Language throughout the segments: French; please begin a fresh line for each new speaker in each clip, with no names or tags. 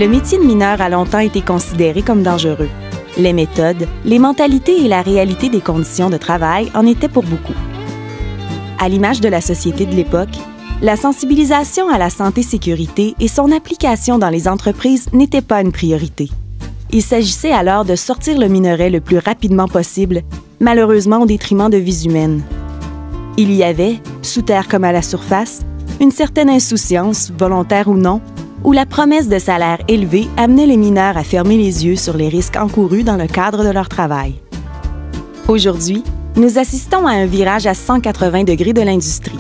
Le métier de mineur a longtemps été considéré comme dangereux. Les méthodes, les mentalités et la réalité des conditions de travail en étaient pour beaucoup. À l'image de la société de l'époque, la sensibilisation à la santé-sécurité et son application dans les entreprises n'était pas une priorité. Il s'agissait alors de sortir le minerai le plus rapidement possible, malheureusement au détriment de vies humaines. Il y avait, sous terre comme à la surface, une certaine insouciance, volontaire ou non, où la promesse de salaire élevé amenait les mineurs à fermer les yeux sur les risques encourus dans le cadre de leur travail. Aujourd'hui, nous assistons à un virage à 180 degrés de l'industrie.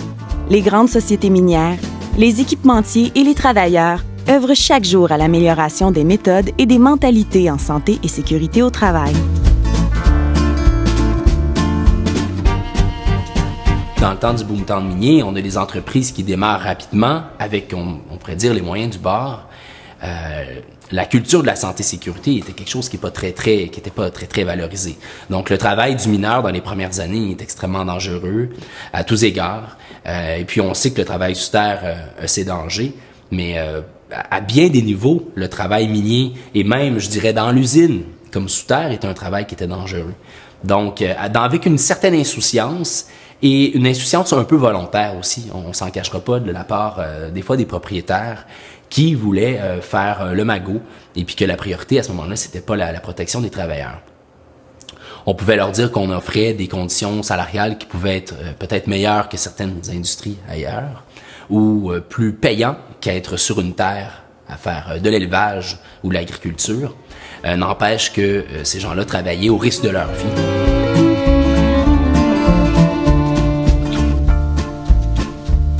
Les grandes sociétés minières, les équipementiers et les travailleurs œuvrent chaque jour à l'amélioration des méthodes et des mentalités en santé et sécurité au travail.
Dans le temps du boom town minier, on a des entreprises qui démarrent rapidement avec, on pourrait dire, les moyens du bord. La culture de la santé-sécurité était quelque chose qui n'était pas très valorisé. Donc, le travail du mineur dans les premières années est extrêmement dangereux à tous égards. Et puis, on sait que le travail sous terre a ses dangers, mais à bien des niveaux, le travail minier et même, je dirais, dans l'usine, comme sous terre, est un travail qui était dangereux. Donc, avec une certaine insouciance, et une insouciance un peu volontaire aussi, on s'en cachera pas, de la part des fois des propriétaires qui voulaient faire le magot et puis que la priorité à ce moment-là, c'était pas la protection des travailleurs. On pouvait leur dire qu'on offrait des conditions salariales qui pouvaient être peut-être meilleures que certaines industries ailleurs ou plus payantes qu'être sur une terre à faire de l'élevage ou de l'agriculture. N'empêche que ces gens-là travaillaient au risque de leur vie.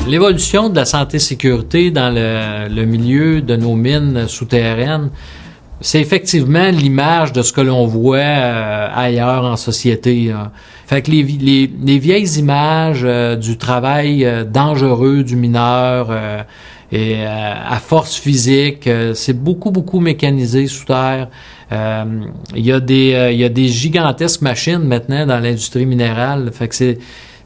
L'évolution de la santé-sécurité dans le milieu de nos mines souterraines, c'est effectivement l'image de ce que l'on voit ailleurs en société. Fait que les vieilles images du travail dangereux du mineur et à force physique, c'est beaucoup mécanisé sous terre. Il y a des gigantesques machines maintenant dans l'industrie minérale. Fait que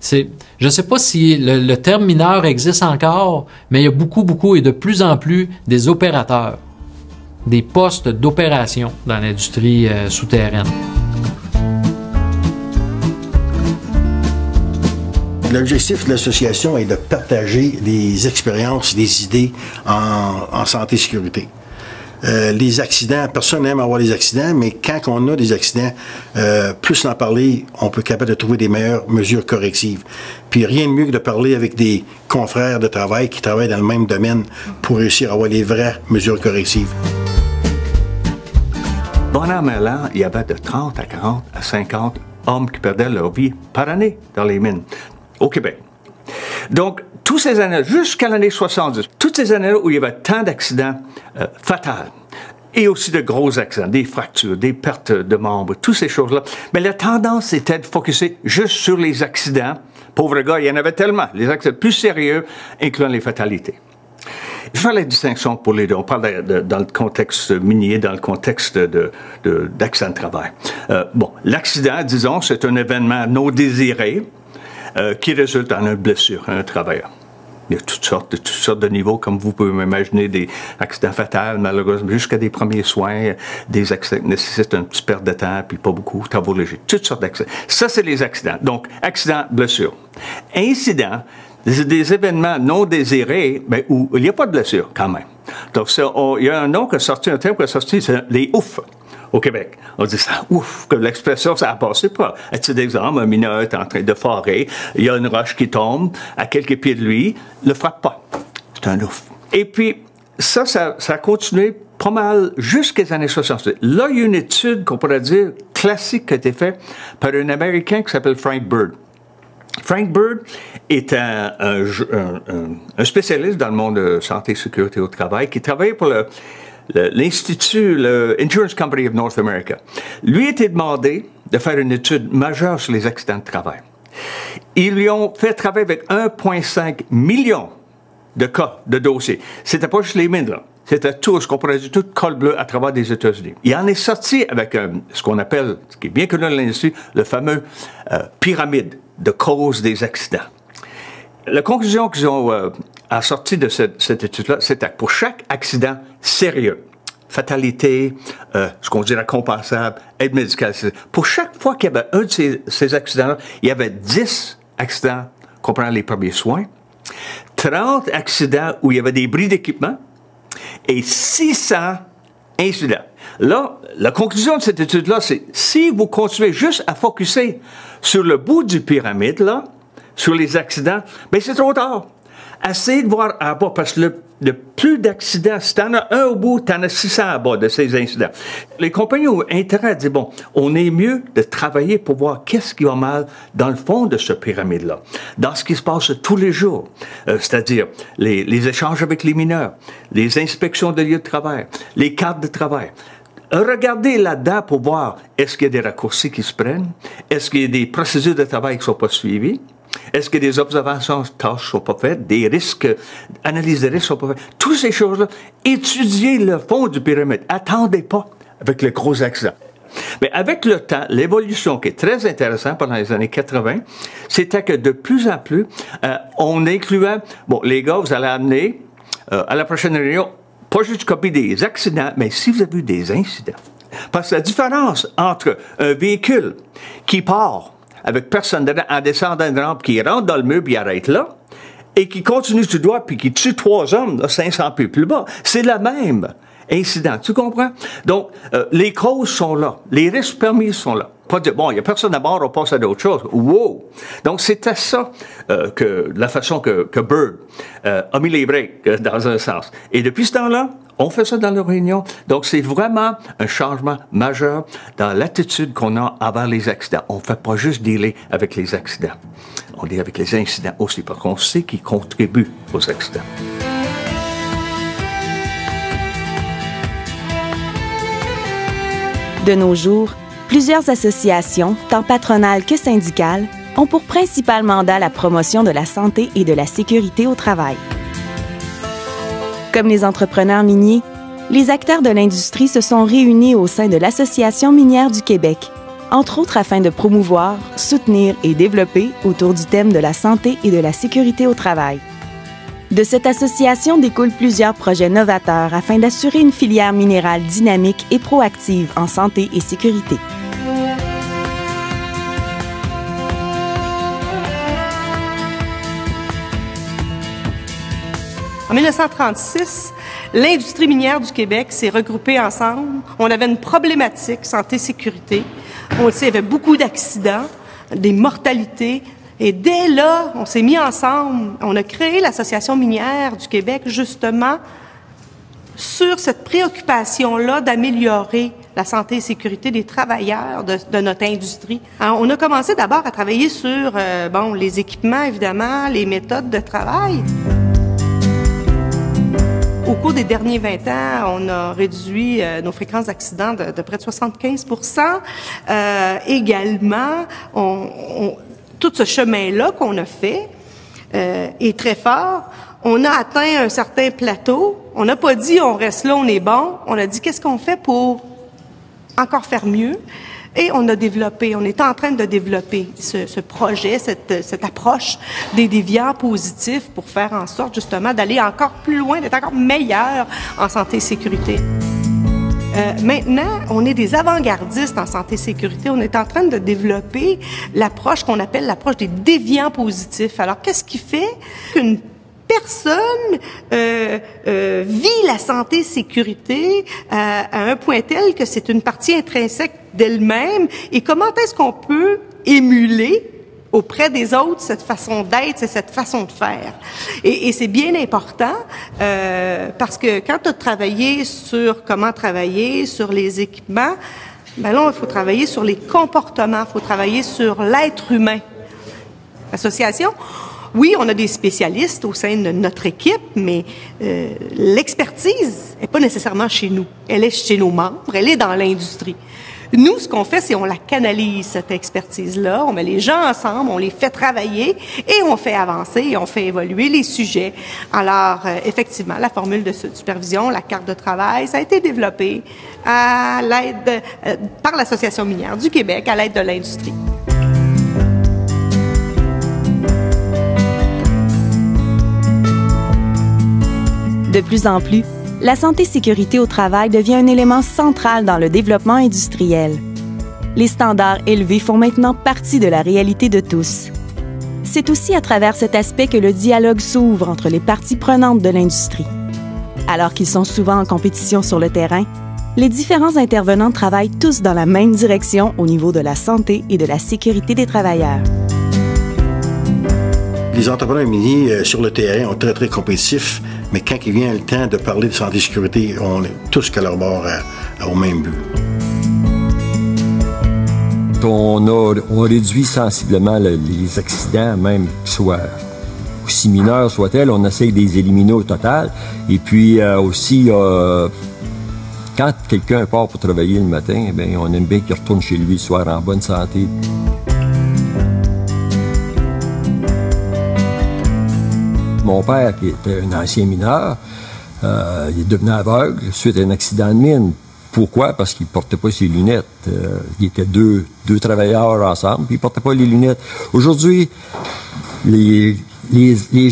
je ne sais pas si le terme mineur existe encore, mais il y a beaucoup et de plus en plus des opérateurs, des postes d'opération dans l'industrie souterraine.
L'objectif de l'association est de partager des expériences, des idées en santé-sécurité. Les accidents, personne n'aime avoir des accidents, mais quand on a des accidents, plus en parler, on peut être capable de trouver des meilleures mesures correctives. Puis rien de mieux que de parler avec des confrères de travail qui travaillent dans le même domaine pour réussir à avoir les vraies mesures correctives.
Bon an, mal an, il y avait de 30 à 40 à 50 hommes qui perdaient leur vie par année dans les mines au Québec. Donc, toutes ces années, jusqu'à l'année 70, toutes ces années où il y avait tant d'accidents fatals, et aussi de gros accidents, des fractures, des pertes de membres, toutes ces choses-là, mais la tendance était de focuser juste sur les accidents. Pauvre gars, il y en avait tellement, les accidents plus sérieux, incluant les fatalités. Je fais la distinction pour les deux. On parle dans le contexte minier, dans le contexte d'accident de travail. Bon, l'accident, disons, c'est un événement non désiré, qui résulte en une blessure à un travailleur. Il y a toutes sortes de niveaux, comme vous pouvez m'imaginer, des accidents fatals, malheureusement, jusqu'à des premiers soins, des accidents qui nécessitent une petite perte de temps, puis pas beaucoup, travaux légers, toutes sortes d'accidents. Ça, c'est les accidents. Donc, accident, blessure. Incident, des événements non désirés, mais où il n'y a pas de blessure, quand même. Donc, il y a un terme qui est sorti, c'est les ouf. Au Québec. On dit ça, ouf, que l'expression, ça a passé pas. À titre d'exemple, un mineur est en train de forer, il y a une roche qui tombe à quelques pieds de lui, le frappe pas. C'est un ouf. Et puis, ça a continué pas mal jusqu'aux années 60. Là, il y a une étude qu'on pourrait dire classique qui a été faite par un Américain qui s'appelle Frank Bird. Frank Bird est un spécialiste dans le monde de santé et sécurité au travail qui travaille pour l'Institut, le Insurance Company of North America. Lui a été demandé de faire une étude majeure sur les accidents de travail. Ils lui ont fait travailler avec 1,5 million de cas, de dossiers. C'était pas juste les mines, là. C'était tout, ce qu'on pourrait dire, tout col bleu à travers des États-Unis. Il en est sorti avec ce qu'on appelle, ce qui est bien connu dans l'industrie, le fameux pyramide de causes des accidents. La conclusion qu'ils ont sortie de cette étude-là, c'était que pour chaque accident sérieux, fatalité, ce qu'on dirait compensable, aide médicale. Pour chaque fois qu'il y avait un de ces accidents-là, il y avait 10 accidents comprenant les premiers soins, 30 accidents où il y avait des bris d'équipement et 600 incidents. Là, la conclusion de cette étude-là, c'est si vous continuez juste à focusser sur le bout du pyramide, là, sur les accidents, bien, c'est trop tard. Essayez de voir en bas, parce que le plus d'accidents, si t'en as un au bout, t'en as 600 à bas de ces incidents. Les compagnies ont intérêt à dire, bon, on est mieux de travailler pour voir qu'est-ce qui va mal dans le fond de ce pyramide-là, dans ce qui se passe tous les jours, c'est-à-dire les échanges avec les mineurs, les inspections de lieux de travail, les cadres de travail. Regardez là-dedans pour voir est-ce qu'il y a des raccourcis qui se prennent, est-ce qu'il y a des procédures de travail qui ne sont pas suivies, est-ce que des observations de tâches ne sont pas faites, des risques, analyse des risques ne sont pas faites. Toutes ces choses-là, étudiez le fond du pyramide. Attendez pas avec le gros accident. Mais avec le temps, l'évolution qui est très intéressante pendant les années 80, c'était que de plus en plus, on incluait, bon, les gars, vous allez amener à la prochaine réunion, pas juste une copie des accidents, mais si vous avez eu des incidents. Parce que la différence entre un véhicule qui part avec personne dedans, en descendant une rampe, qui rentre dans le mur, puis il arrête là, et qui continue tout droit, puis qui tue 3 hommes, là, 500 pieds plus bas, c'est le même incident. Tu comprends? Donc, les causes sont là. Les risques permis sont là. Pas dire, bon, il n'y a personne à bord, on passe à d'autres choses. Wow! Donc, c'était ça, la façon que Bird a mis les breaks, dans un sens. Et depuis ce temps-là, on fait ça dans nos réunions. Donc, c'est vraiment un changement majeur dans l'attitude qu'on a envers les accidents. On ne fait pas juste dealer avec les accidents. On deal avec les incidents aussi, parce qu'on sait qu'ils contribuent aux accidents.
De nos jours, plusieurs associations, tant patronales que syndicales, ont pour principal mandat la promotion de la santé et de la sécurité au travail. Comme les entrepreneurs miniers, les acteurs de l'industrie se sont réunis au sein de l'Association minière du Québec, entre autres afin de promouvoir, soutenir et développer autour du thème de la santé et de la sécurité au travail. De cette association découlent plusieurs projets novateurs afin d'assurer une filière minérale dynamique et proactive en santé et sécurité.
En 1936, l'industrie minière du Québec s'est regroupée ensemble. On avait une problématique santé-sécurité. On le sait, il y avait beaucoup d'accidents, des mortalités. Et dès là, on s'est mis ensemble. On a créé l'Association minière du Québec, justement, sur cette préoccupation-là d'améliorer la santé et sécurité des travailleurs de notre industrie. Alors, on a commencé d'abord à travailler sur les équipements, évidemment, les méthodes de travail. Au cours des derniers 20 ans, on a réduit nos fréquences d'accidents de près de 75%. Également, tout ce chemin-là qu'on a fait est très fort. On a atteint un certain plateau. On n'a pas dit on reste là, on est bon. On a dit qu'est-ce qu'on fait pour encore faire mieux. Et on a développé, on est en train de développer ce projet, cette approche des déviants positifs pour faire en sorte justement d'aller encore plus loin, d'être encore meilleur en santé et sécurité. Maintenant, on est des avant-gardistes en santé et sécurité. On est en train de développer l'approche qu'on appelle l'approche des déviants positifs. Alors, qu'est-ce qui fait qu'une personne vit la santé et sécurité à un point tel que c'est une partie intrinsèque d'elle-même, et comment est-ce qu'on peut émuler auprès des autres cette façon d'être, cette façon de faire. Et c'est bien important parce que quand tu as travaillé sur comment travailler, sur les équipements, ben là, il faut travailler sur les comportements, il faut travailler sur l'être humain. L'association, oui, on a des spécialistes au sein de notre équipe, mais l'expertise n'est pas nécessairement chez nous. Elle est chez nos membres, elle est dans l'industrie. Nous, ce qu'on fait, c'est on la canalise, cette expertise-là. On met les gens ensemble, on les fait travailler et on fait avancer et on fait évoluer les sujets. Alors, effectivement, la formule de supervision, la carte de travail, ça a été développé à l'aide par l'Association minière du Québec, à l'aide de l'industrie. De
plus en plus, la santé-sécurité au travail devient un élément central dans le développement industriel. Les standards élevés font maintenant partie de la réalité de tous. C'est aussi à travers cet aspect que le dialogue s'ouvre entre les parties prenantes de l'industrie. Alors qu'ils sont souvent en compétition sur le terrain, les différents intervenants travaillent tous dans la même direction au niveau de la santé et de la sécurité des travailleurs.
Les entrepreneurs miniers sur le terrain sont très, très compétitifs, mais quand il vient le temps de parler de santé et sécurité, on est tous collaborent au même but.
On réduit sensiblement les accidents, même qu'ils soient aussi mineurs soient-ils, on essaye de les éliminer au total. Et puis aussi, quand quelqu'un part pour travailler le matin, bien, on aime bien qu'il retourne chez lui le soir en bonne santé. Mon père, qui était un ancien mineur, il est devenu aveugle suite à un accident de mine. Pourquoi? Parce qu'il ne portait pas ses lunettes. Il était deux travailleurs ensemble, puis il ne portait pas les lunettes. Aujourd'hui, les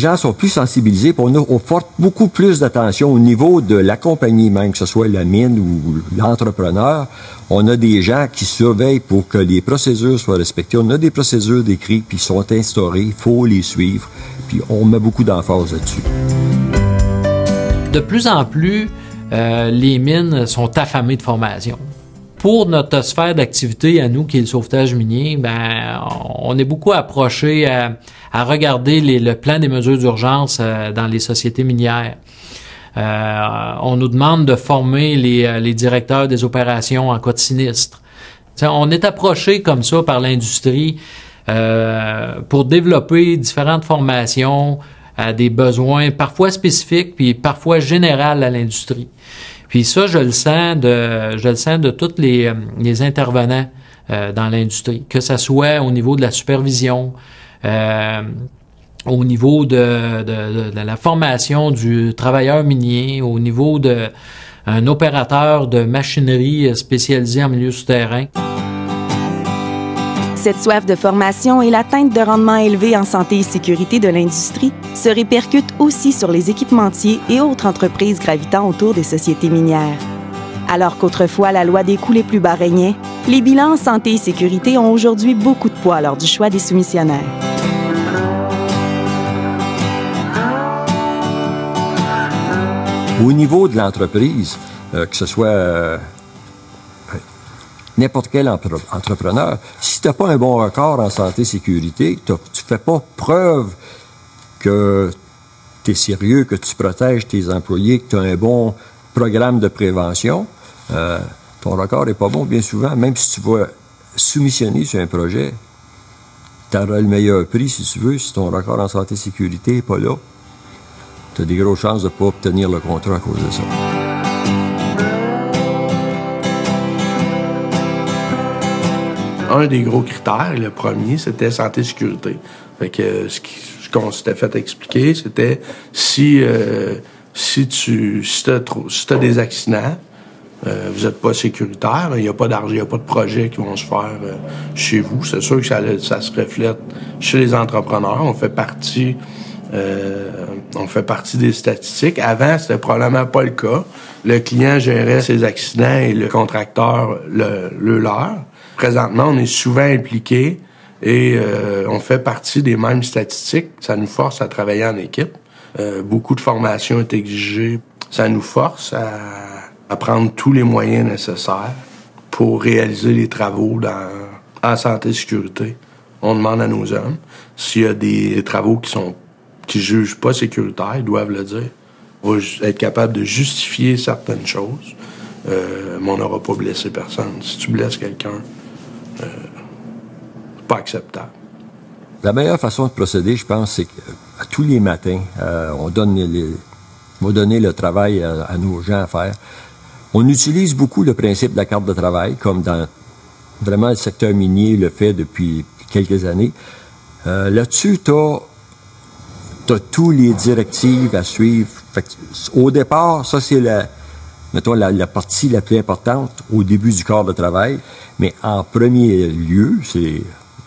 gens sont plus sensibilisés, puis on porte beaucoup plus d'attention au niveau de la compagnie, même que ce soit la mine ou l'entrepreneur. On a des gens qui surveillent pour que les procédures soient respectées. On a des procédures décrites, puis sont instaurées, il faut les suivre, puis on met beaucoup d'emphase là-dessus.
De plus en plus, les mines sont affamées de formation. Pour notre sphère d'activité à nous, qui est le sauvetage minier, ben, on est beaucoup approché à regarder le plan des mesures d'urgence dans les sociétés minières. On nous demande de former les directeurs des opérations en cas de sinistre. T'sais, on est approché comme ça par l'industrie pour développer différentes formations à des besoins parfois spécifiques puis parfois générales à l'industrie. Puis ça, je le sens de tous les intervenants dans l'industrie, que ça soit au niveau de la supervision, au niveau de la formation du travailleur minier, au niveau d'un opérateur de machinerie spécialisé en milieu souterrain.
Cette soif de formation et l'atteinte de rendements élevés en santé et sécurité de l'industrie se répercutent aussi sur les équipementiers et autres entreprises gravitant autour des sociétés minières. Alors qu'autrefois la loi des coûts les plus bas régnait, les bilans en santé et sécurité ont aujourd'hui beaucoup de poids lors du choix des soumissionnaires.
Au niveau de l'entreprise, que ce soit n'importe quel entrepreneur, si tu n'as pas un bon record en santé et sécurité, tu ne fais pas preuve que tu es sérieux, que tu protèges tes employés, que tu as un bon programme de prévention, ton record n'est pas bon bien souvent. Même si tu vas soumissionner sur un projet, tu auras le meilleur prix si tu veux. Si ton record en santé et sécurité n'est pas là, tu as des grosses chances de ne pas obtenir le contrat à cause de ça.
Un des gros critères, le premier, c'était santé et sécurité. Fait que ce qu'on s'était fait expliquer, c'était si t'as des accidents, vous n'êtes pas sécuritaire, il n'y a pas d'argent, il n'y a pas de projets qui vont se faire chez vous. C'est sûr que ça se reflète chez les entrepreneurs. On fait partie des statistiques. Avant, c'était probablement pas le cas. Le client gérait ses accidents et le contracteur le leur. Présentement, on est souvent impliqués et on fait partie des mêmes statistiques. Ça nous force à travailler en équipe. Beaucoup de formation est exigée. Ça nous force à prendre tous les moyens nécessaires pour réaliser les travaux en santé et sécurité. On demande à nos hommes s'il y a des travaux qui jugent pas sécuritaires, ils doivent le dire. On va être capable de justifier certaines choses, mais on n'aura pas blessé personne. Si tu blesses quelqu'un, c'est pas acceptable.
La meilleure façon de procéder, je pense, c'est qu'à tous les matins, on va donner le travail à nos gens à faire. On utilise beaucoup le principe de la carte de travail, comme dans vraiment le secteur minier le fait depuis quelques années. Là-dessus, t'as tous les directives à suivre. Au départ, ça c'est la partie la plus importante au début du corps de travail. Mais en premier lieu, c'est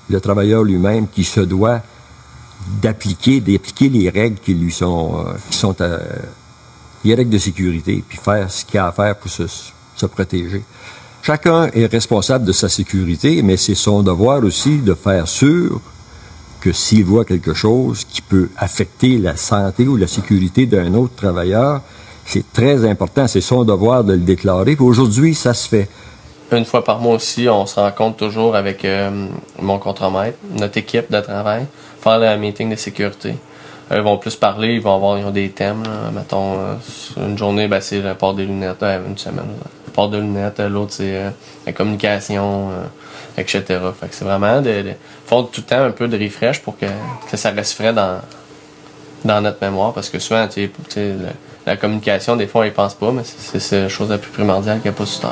le travailleur lui-même qui se doit d'appliquer les règles qui sont les règles de sécurité, puis faire ce qu'il y a à faire pour se protéger. Chacun est responsable de sa sécurité, mais c'est son devoir aussi de faire sûr que s'il voit quelque chose qui peut affecter la santé ou la sécurité d'un autre travailleur, c'est très important, c'est son devoir de le déclarer. Puis aujourd'hui, ça se fait.
Une fois par mois aussi, on se rencontre toujours avec mon contremaître, notre équipe de travail, faire le meeting de sécurité. Ils vont plus parler, ils ont des thèmes. Là. Mettons, une journée, ben, c'est le port des lunettes, une semaine. Le port de lunettes, l'autre, c'est la communication, etc. Fait que c'est vraiment font tout le temps un peu de refresh pour que ça reste frais dans notre mémoire. Parce que souvent, la communication, des fois, on y pense pas, mais c'est la chose la plus primordiale qu'il n'y a pas sur terre.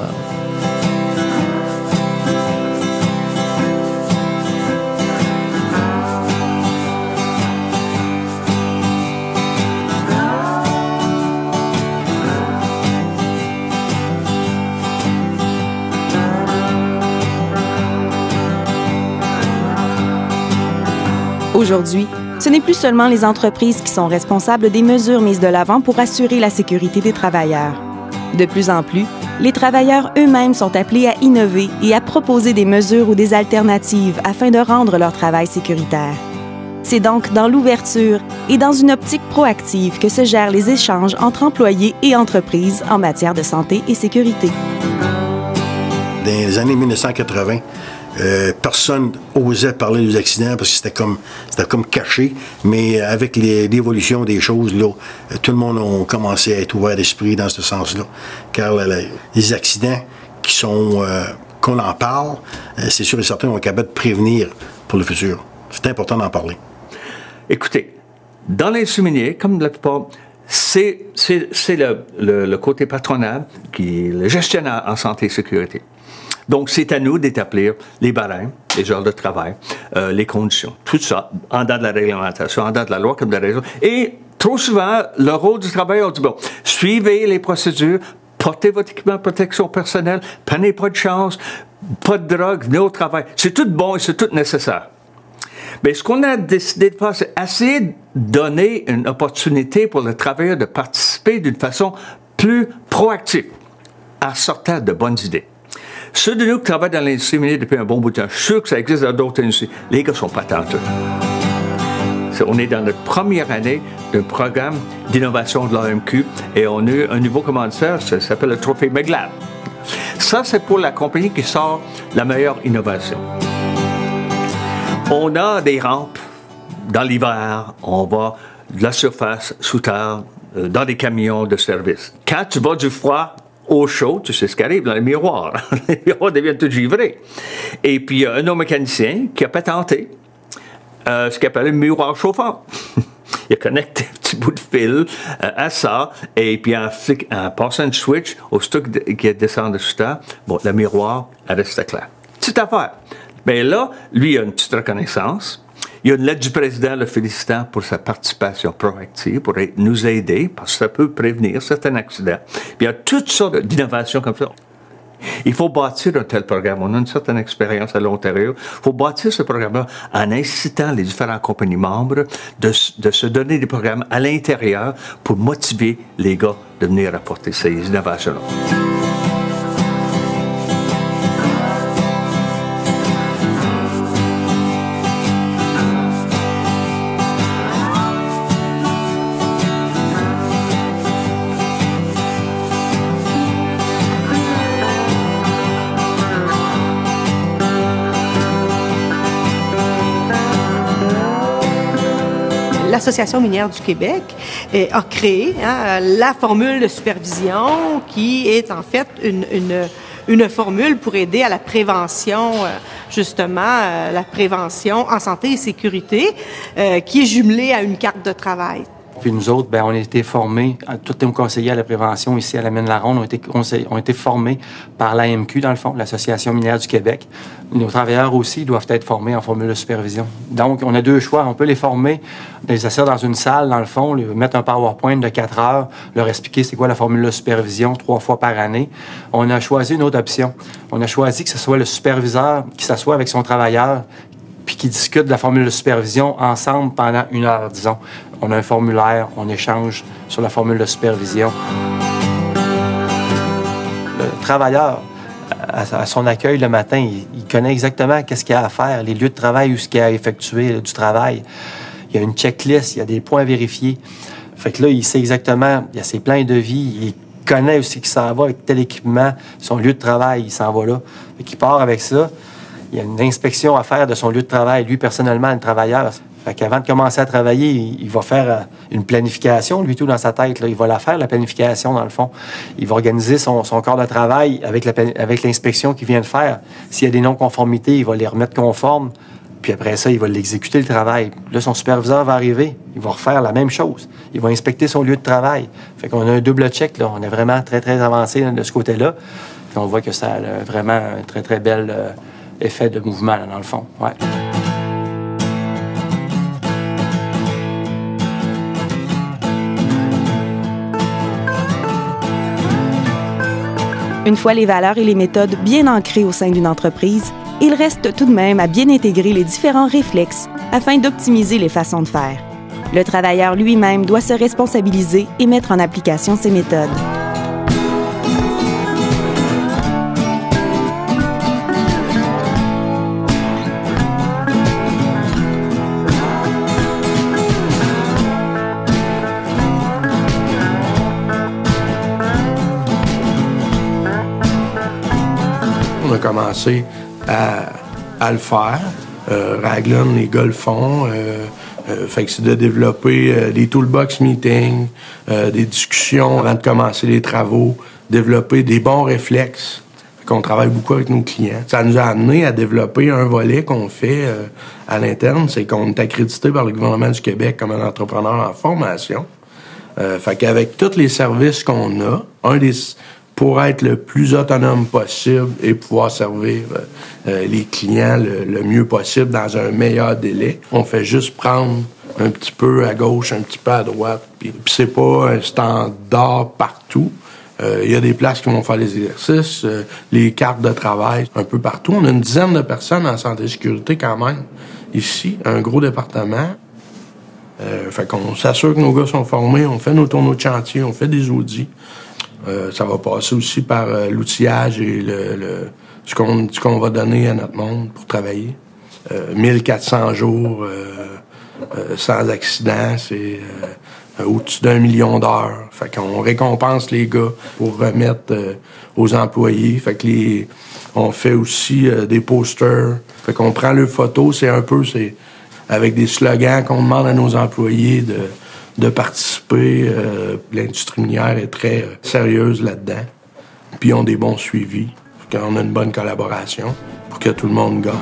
Aujourd'hui, ce n'est plus seulement les entreprises qui sont responsables des mesures mises de l'avant pour assurer la sécurité des travailleurs. De plus en plus, les travailleurs eux-mêmes sont appelés à innover et à proposer des mesures ou des alternatives afin de rendre leur travail sécuritaire. C'est donc dans l'ouverture et dans une optique proactive que se gèrent les échanges entre employés et entreprises en matière de santé et sécurité.
Dans les années 1980, personne osait parler des accidents parce que c'était comme caché, mais avec l'évolution des choses, là, tout le monde a commencé à être ouvert d'esprit dans ce sens-là. Car les accidents qu'on en parle, c'est sûr et certain qu'on est capable de prévenir pour le futur. C'est important d'en parler.
Écoutez, dans l'industrie minière, comme la plupart, c'est le côté patronal qui est le gestionnaire en santé et sécurité. Donc, c'est à nous d'établir les barèmes, les heures de travail, les conditions, tout ça, en dehors de la réglementation, en dehors de la loi comme de la raison. Et trop souvent, le rôle du travailleur, on dit, bon, suivez les procédures, portez votre équipement de protection personnelle, prenez pas de chance, pas de drogue, venez au travail. C'est tout bon et c'est tout nécessaire. Mais ce qu'on a décidé de faire, c'est essayer de donner une opportunité pour le travailleur de participer d'une façon plus proactive, en sortant de bonnes idées. Ceux de nous qui travaillent dans l'industrie minière depuis un bon bout de temps, je suis sûr que ça existe dans d'autres industries, les gars sont patenteux. On est dans notre première année d'un programme d'innovation de l'AMQ et on a eu un nouveau commanditaire, ça s'appelle le Trophée Meglab. Ça, c'est pour la compagnie qui sort la meilleure innovation. On a des rampes dans l'hiver, on va de la surface, sous terre, dans des camions de service. Quand tu vas du froid au chaud, tu sais ce qui arrive dans les miroirs. Les miroirs deviennent tout givrés. Et puis, il y a un homme mécanicien qui a patenté ce qu'il appelle un miroir chauffant. Il a connecté un petit bout de fil à ça, et puis en passant un switch au stock qui descend de sous terre, bon, le miroir reste clair. Petite affaire. Mais là, lui, il a une petite reconnaissance. Il y a une lettre du président le félicitant pour sa participation proactive, pour nous aider, parce que ça peut prévenir certains accidents. Puis il y a toutes sortes d'innovations comme ça. Il faut bâtir un tel programme. On a une certaine expérience à l'Ontario. Il faut bâtir ce programme-là en incitant les différentes compagnies membres de se donner des programmes à l'intérieur pour motiver les gars de venir apporter ces innovations-là.
L'Association minière du Québec a créé la formule de supervision qui est en fait une formule pour aider à la prévention, justement, la prévention en santé et sécurité, qui est jumelée à une carte de travail.
Puis nous autres, on a été formés, tous nos conseillers à la prévention ici à la Mine-la-Ronde ont été formés par l'AMQ, dans le fond, l'Association minière du Québec. Nos travailleurs aussi doivent être formés en formule de supervision. Donc, on a deux choix. On peut les former, les asseoir dans une salle, dans le fond, mettre un PowerPoint de 4 heures, leur expliquer c'est quoi la formule de supervision 3 fois par année. On a choisi une autre option. On a choisi que ce soit le superviseur qui s'assoit avec son travailleur, puis qui discutent de la formule de supervision ensemble pendant 1 heure, disons. On a un formulaire, on échange sur la formule de supervision. Le travailleur, à son accueil le matin, il connaît exactement qu'est-ce qu'il a à faire, les lieux de travail où ce qu'il a à effectuer du travail. Il y a une checklist, il y a des points à vérifier. Fait que là, il sait exactement, il y a ses plans de vie, il connaît aussi qu'il s'en va avec tel équipement, son lieu de travail, il s'en va là. Fait qu'il part avec ça. Il y a une inspection à faire de son lieu de travail, lui personnellement, le travailleur. Fait qu'avant de commencer à travailler, il va faire une planification, lui tout dans sa tête. Là. Il va la faire, la planification, dans le fond. Il va organiser son corps de travail avec l'inspection qu'il vient de faire. S'il y a des non-conformités, il va les remettre conformes. Puis après ça, il va l'exécuter, le travail. Là, son superviseur va arriver. Il va refaire la même chose. Il va inspecter son lieu de travail. Fait qu'on a un double check, là. On est vraiment très, très avancé de ce côté-là. Puis on voit que ça a vraiment un très, très bel effet de mouvement, là, dans le fond. Ouais.
Une fois les valeurs et les méthodes bien ancrées au sein d'une entreprise, il reste tout de même à bien intégrer les différents réflexes afin d'optimiser les façons de faire. Le travailleur lui-même doit se responsabiliser et mettre en application ces méthodes.
On a commencé à le faire. Raglan, les gars le font. Fait que c'est de développer des toolbox meetings, des discussions avant de commencer les travaux, développer des bons réflexes. Fait qu'on travaille beaucoup avec nos clients. Ça nous a amené à développer un volet qu'on fait à l'interne, c'est qu'on est accrédité par le gouvernement du Québec comme un entrepreneur en formation. Fait qu'avec tous les services qu'on a, pour être le plus autonome possible et pouvoir servir les clients le mieux possible dans un meilleur délai. On fait juste prendre un petit peu à gauche, un petit peu à droite. Puis c'est pas un standard partout. Il y a des places qui vont faire les exercices, les cartes de travail, un peu partout. On a une dizaine de personnes en santé et sécurité quand même. Ici, un gros département. Fait qu'on s'assure que nos gars sont formés, on fait nos tournois de chantier, on fait des audits. Ça va passer aussi par l'outillage et ce qu'on va donner à notre monde pour travailler. 1400 jours sans accident, c'est au-dessus d'1 million d'heures. Fait qu'on récompense les gars pour remettre aux employés. Fait que on fait aussi des posters. Fait qu'on prend leurs photos, c'est avec des slogans qu'on demande à nos employés de participer. L'industrie minière est très sérieuse là-dedans. Puis ils ont des bons suivis. On a une bonne collaboration pour que tout le monde gagne.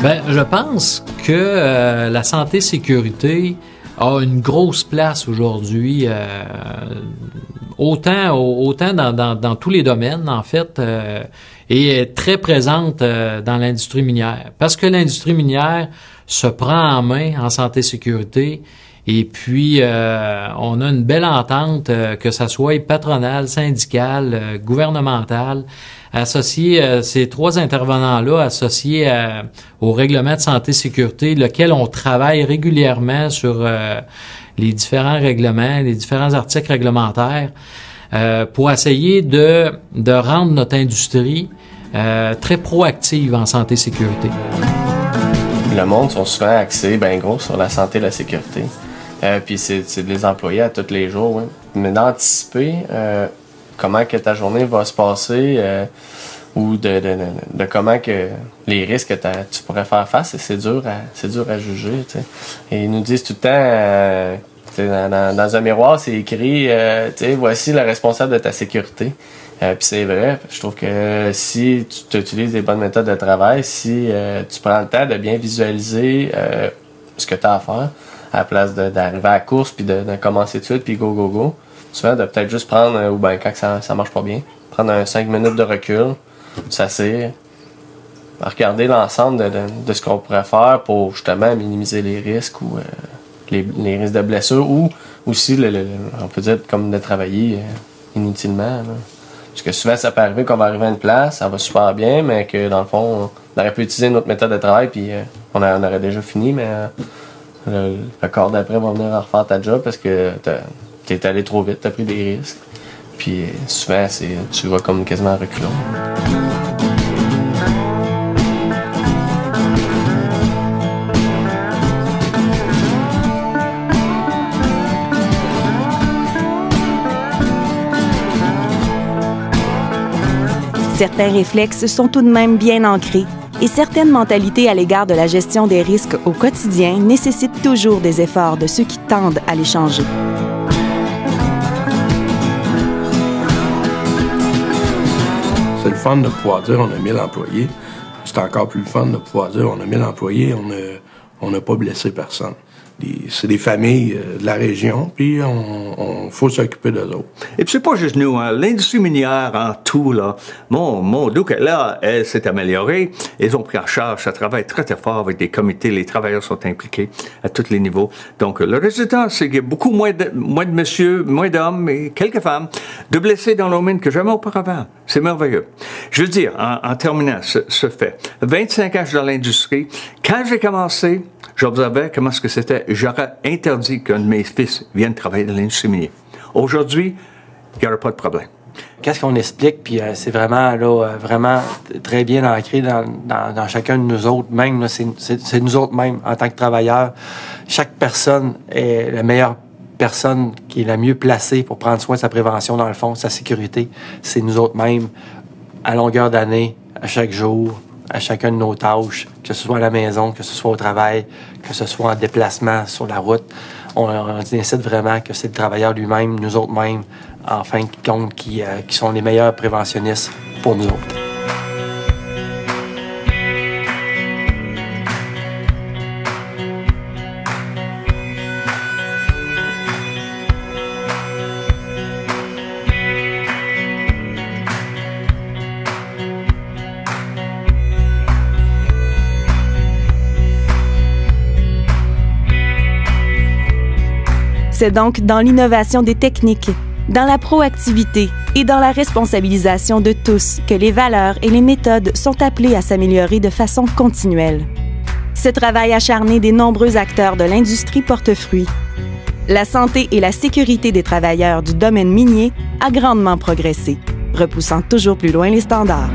Ben, je pense que la santé-sécurité a une grosse place aujourd'hui, autant dans tous les domaines, en fait, et est très présente dans l'industrie minière. Parce que l'industrie minière se prend en main en santé-sécurité, et puis on a une belle entente, que ça soit patronale, syndicale, gouvernementale, associé ces trois intervenants-là, associés au règlement de santé-sécurité, lequel on travaille régulièrement sur les différents règlements, les différents articles réglementaires, pour essayer de rendre notre industrie très proactive en santé-sécurité.
Le monde sont souvent axés, ben gros, sur la santé et la sécurité. Puis c'est des employés à tous les jours, oui. Mais d'anticiper comment que ta journée va se passer ou de comment que les risques que tu pourrais faire face, c'est dur à juger, tu sais. Et ils nous disent tout le temps, dans un miroir, c'est écrit, tu sais, voici le responsable de ta sécurité. Puis c'est vrai, je trouve que si tu utilises des bonnes méthodes de travail, si tu prends le temps de bien visualiser ce que tu as à faire, à la place d'arriver à la course puis de commencer tout de suite puis go, souvent de peut-être juste prendre, ou bien quand ça marche pas bien, prendre un 5 minutes de recul, s'asseoir, regarder l'ensemble de ce qu'on pourrait faire pour justement minimiser les risques ou les risques de blessure ou aussi, on peut dire, comme de travailler inutilement. Là. Parce que souvent, ça peut arriver qu'on va arriver à une place, ça va super bien, mais que dans le fond, on aurait pu utiliser notre méthode de travail, puis on aurait déjà fini, mais le corps d'après va venir refaire ta job parce que t'es allé trop vite, t'as pris des risques. Puis souvent, tu vas comme quasiment reculons.
Certains réflexes sont tout de même bien ancrés et certaines mentalités à l'égard de la gestion des risques au quotidien nécessitent toujours des efforts de ceux qui tendent à les changer.
C'est le fun de pouvoir dire on a 1000 employés. C'est encore plus le fun de pouvoir dire on a 1000 employés, on n'a pas blessé personne. C'est des familles de la région, puis on faut s'occuper d'eux autres.
Et puis c'est pas juste nous, hein. L'industrie minière en tout, là, mon Doux, là, elle s'est améliorée. Ils ont pris en charge, ça travaille très très fort avec des comités, les travailleurs sont impliqués à tous les niveaux. Donc le résultat, c'est qu'il y a beaucoup moins de messieurs, moins d'hommes et quelques femmes de blessés dans nos mines que jamais auparavant. C'est merveilleux. Je veux dire, en terminant ce fait, 25 ans je suis dans l'industrie. Quand j'ai commencé, j'observais comment est-ce que c'était. J'aurais interdit qu'un de mes fils vienne travailler dans l'industrie minière. Aujourd'hui, il n'y aura pas de problème.
Qu'est-ce qu'on explique, puis c'est vraiment, là, vraiment très bien ancré dans chacun de nous autres, même, là, c'est nous autres même, en tant que travailleurs. Chaque personne est la meilleure personne qui est la mieux placée pour prendre soin de sa prévention, dans le fond, sa sécurité. C'est nous autres mêmes, à longueur d'année, à chaque jour, à chacun de nos tâches, que ce soit à la maison, que ce soit au travail, que ce soit en déplacement sur la route. On incite vraiment que c'est le travailleur lui-même, nous autres mêmes, en fin de compte, qui sont les meilleurs préventionnistes pour nous autres.
C'est donc dans l'innovation des techniques, dans la proactivité et dans la responsabilisation de tous que les valeurs et les méthodes sont appelées à s'améliorer de façon continuelle. Ce travail acharné des nombreux acteurs de l'industrie porte fruit. La santé et la sécurité des travailleurs du domaine minier a grandement progressé, repoussant toujours plus loin les standards.